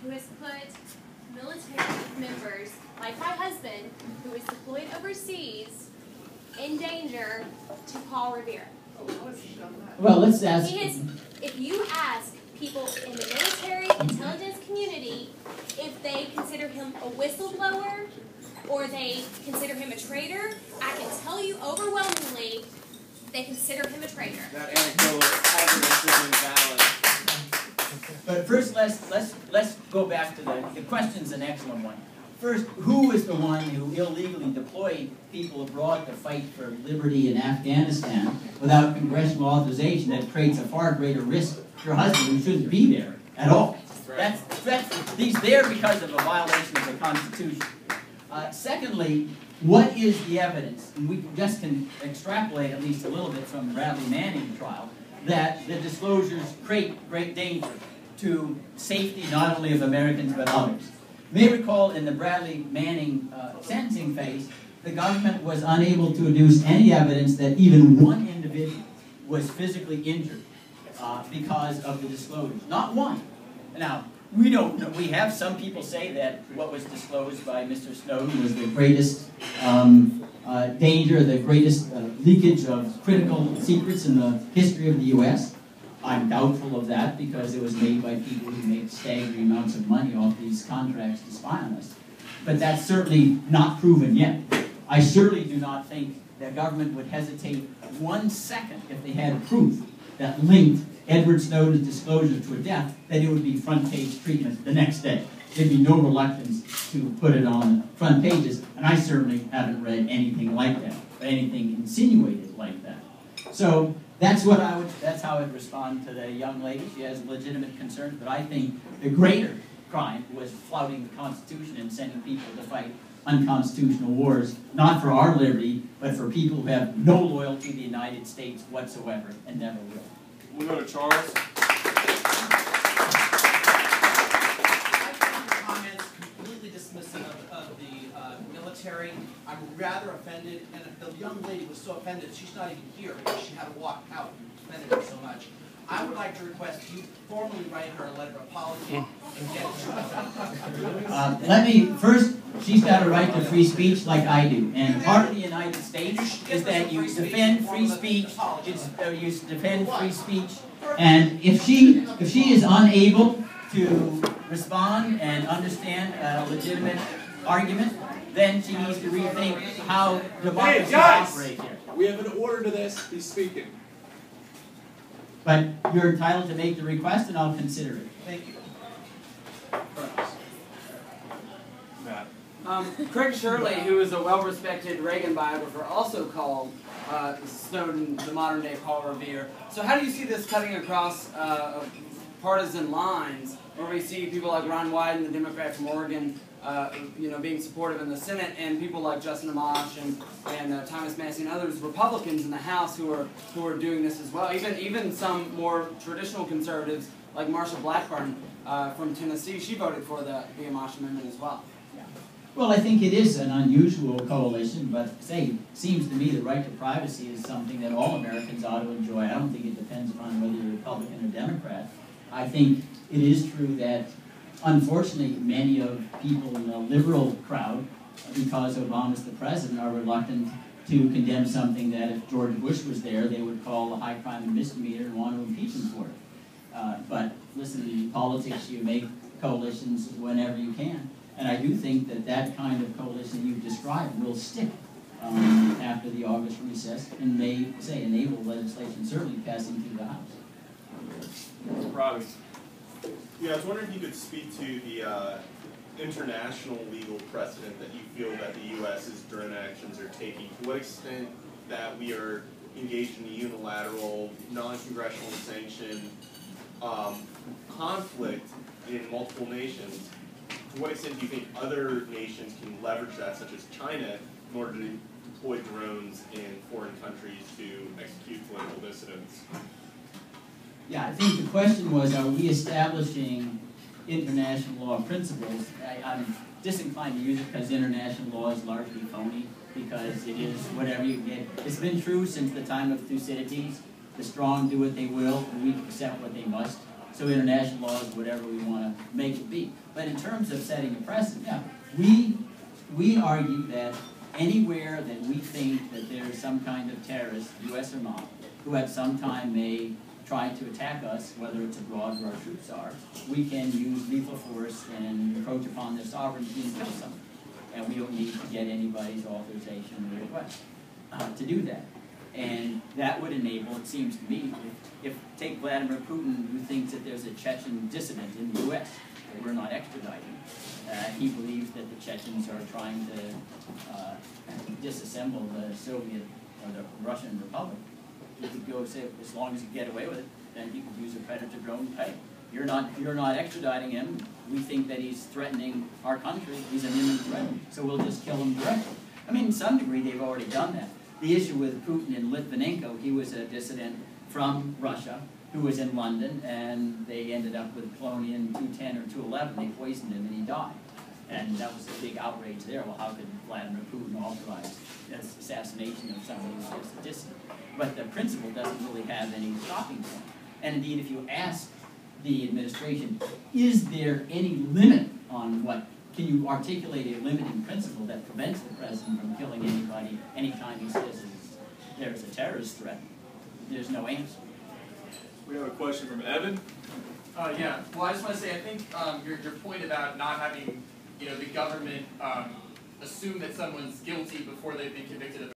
who has put military members, like my husband, who is deployed overseas, in danger to Paul Revere. Well, let's ask. If you ask people in the military intelligence community if they consider him a whistleblower or they consider him a traitor, I can tell you overwhelmingly they consider him a traitor. That anecdotal evidence is invalid. But first, let's go back to the question's an excellent one. First, who is the one who illegally deployed people abroad to fight for liberty in Afghanistan without congressional authorization that creates a far greater risk to your husband who shouldn't be there at all? He's there because of a violation of the Constitution. Secondly, what is the evidence? And we just can extrapolate at least a little bit from the Bradley Manning trial that the disclosures create great danger to safety not only of Americans but others. You may recall in the Bradley Manning sentencing phase, the government was unable to adduce any evidence that even one individual was physically injured because of the disclosures. Not one. Now, we don't know. We have some people say that what was disclosed by Mr. Snowden was the greatest danger, the greatest leakage of critical secrets in the history of the U.S. I'm doubtful of that because it was made by people who make staggering amounts of money off these contracts to spy on us. But that's certainly not proven yet. I certainly do not think the government would hesitate 1 second if they had proof that linked Edward Snowden's disclosure to a death, that it would be front-page treatment the next day. There'd be no reluctance to put it on the front pages, and I certainly haven't read anything like that, or anything insinuated like that. So that's how I'd respond to the young lady. She has legitimate concerns, but I think the greater crime was flouting the Constitution and sending people to fight unconstitutional wars, not for our liberty, but for people who have no loyalty to the United States whatsoever and never will. We'll go to Charles. I think your comments completely dismissing of the military. I'm rather offended, and the young lady was so offended she's not even here because she had to walk out and offended her so much. I would like to request you formally write her a letter of apology and get it. First, she's got a right to free speech like I do. And part of the United States is that you defend free speech. You defend free speech. And if she is unable to respond and understand a legitimate argument, then she needs to rethink how democracy operates here. We have an order to this. He's speaking. But you're entitled to make the request, and I'll consider it. Thank you. Craig Shirley, who is a well-respected Reagan biographer, also called Snowden the modern-day Paul Revere. So how do you see this cutting across partisan lines, where we see people like Ron Wyden, the Democrat from Oregon, being supportive in the Senate, and people like Justin Amash and Thomas Massey and others, Republicans in the House, who are doing this as well. Even some more traditional conservatives like Marsha Blackburn from Tennessee, she voted for the Amash Amendment as well. Well, I think it is an unusual coalition, but seems to me the right to privacy is something that all Americans ought to enjoy. I don't think it depends upon whether you're Republican or Democrat. I think it is true that, unfortunately, many of people in the liberal crowd, because Obama's the president, are reluctant to condemn something that if George Bush was there, they would call a high crime and misdemeanor and want to impeach him for it. But listen, in politics, you make coalitions whenever you can. And I do think that that kind of coalition you've described will stick after the August recess and may, enable legislation certainly passing through the House. Robbie. Yeah, I was wondering if you could speak to the international legal precedent that you feel that the U.S.'s drone actions are taking. To what extent that we are engaged in a unilateral, non-congressional sanctioned conflict in multiple nations. To what extent do you think other nations can leverage that, such as China, in order to deploy drones in foreign countries to execute political dissidents? Yeah, I think the question was, are we establishing international law principles? I'm disinclined to use it because international law is largely phony, because it is whatever you get. It's been true since the time of Thucydides. The strong do what they will, the weak accept what they must. So international law is whatever we want to make it be. But in terms of setting a precedent, yeah, we argue that anywhere that we think that there is some kind of terrorist, U.S. or not, who at some time may try to attack us, whether it's abroad or our troops are, we can use lethal force and encroach upon their sovereignty and kill someone. And we don't need to get anybody's authorization or request to do that. And that would enable, it seems to me, if take Vladimir Putin, who thinks that there's a Chechen dissident in the U.S. that we're not extraditing. He believes that the Chechens are trying to disassemble the Soviet or the Russian Republic. He could go say, as long as you get away with it, then he could use a predator drone and pay. You're not extraditing him. We think that he's threatening our country. He's an imminent threat, so we'll just kill him directly. I mean, in some degree, they've already done that. The issue with Putin and Litvinenko, he was a dissident from Russia who was in London, and they ended up with polonium 210 or 211. They poisoned him, and he died. And that was a big outrage there. Well, how could Vladimir Putin authorize the assassination of somebody who was just a dissident? But the principle doesn't really have any stopping point. And indeed, if you ask the administration, is there any limit on what, can you articulate a limiting principle that prevents the president from killing anybody anytime he says there's a terrorist threat? There's no answer. We have a question from Evan. Yeah. Well, I just want to say, I think your point about not having, the government assume that someone's guilty before they've been convicted of